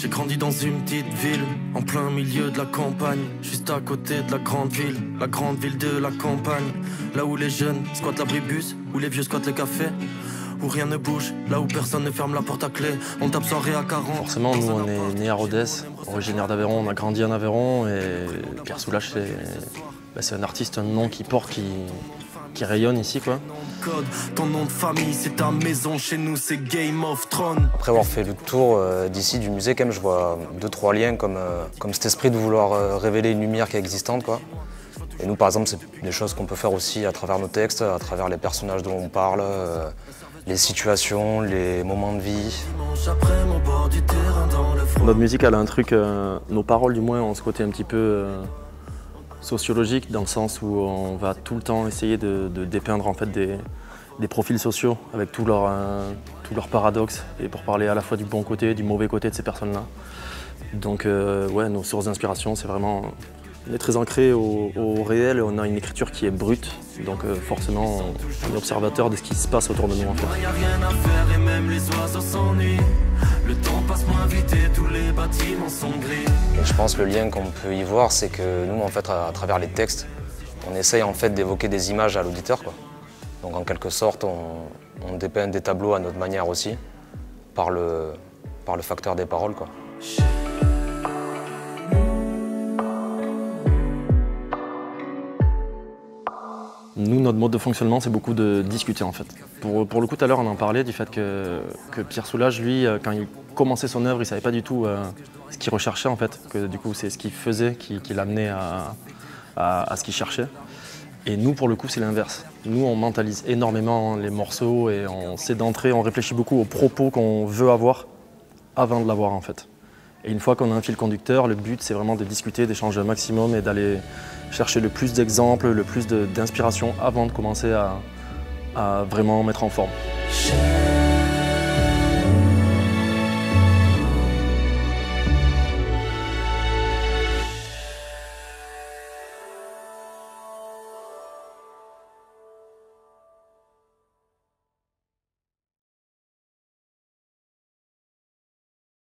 J'ai grandi dans une petite ville, en plein milieu de la campagne, juste à côté de la grande ville de la campagne. Là où les jeunes squattent l'abribus, où les vieux squattent les cafés, où rien ne bouge, là où personne ne ferme la porte à clé. On tape soirée à 40. Forcément, nous on est nés à Rodez, originaire d'Aveyron, on a grandi en Aveyron et Pierre Soulages c'est un artiste, un nom qui porte, qui rayonne ici quoi. Ton nom de famille, c'est ta maison, chez nous c'est Game of Thrones. Après avoir fait le tour d'ici du musée, quand même, je vois 2-3 liens comme cet esprit de vouloir révéler une lumière qui est existante, quoi. Et nous, par exemple, c'est des choses qu'on peut faire aussi à travers nos textes, à travers les personnages dont on parle, les situations, les moments de vie. Notre musique, elle a un truc, nos paroles du moins ont ce côté un petit peu sociologique, dans le sens où on va tout le temps essayer de dépeindre en fait des profils sociaux avec tous leurs paradoxes, et pour parler à la fois du bon côté et du mauvais côté de ces personnes-là. Donc ouais, nos sources d'inspiration, c'est vraiment... On est très ancré au réel et on a une écriture qui est brute, donc forcément on est observateur de ce qui se passe autour de nous en fait. Y a rien à faire et même les oiseaux s'ennuient. Le temps passe moins vite et tous les bâtiments sont gris. Et je pense que le lien qu'on peut y voir, c'est que nous, en fait, à travers les textes, on essaye en fait d'évoquer des images à l'auditeur, quoi. Donc en quelque sorte, on dépeint des tableaux à notre manière aussi, par le facteur des paroles, quoi. Nous, notre mode de fonctionnement, c'est beaucoup de discuter en fait. Pour le coup, tout à l'heure, on en parlait du fait que Pierre Soulages, lui, quand il commençait son œuvre, il ne savait pas du tout ce qu'il recherchait en fait. Que du coup, c'est ce qu'il faisait qui l'amenait à ce qu'il cherchait. Et nous, pour le coup, c'est l'inverse. Nous, on mentalise énormément les morceaux et on sait d'entrée, on réfléchit beaucoup aux propos qu'on veut avoir avant de l'avoir en fait. Et une fois qu'on a un fil conducteur, le but c'est vraiment de discuter, d'échanger un maximum et d'aller chercher le plus d'exemples, le plus d'inspiration avant de commencer à vraiment mettre en forme.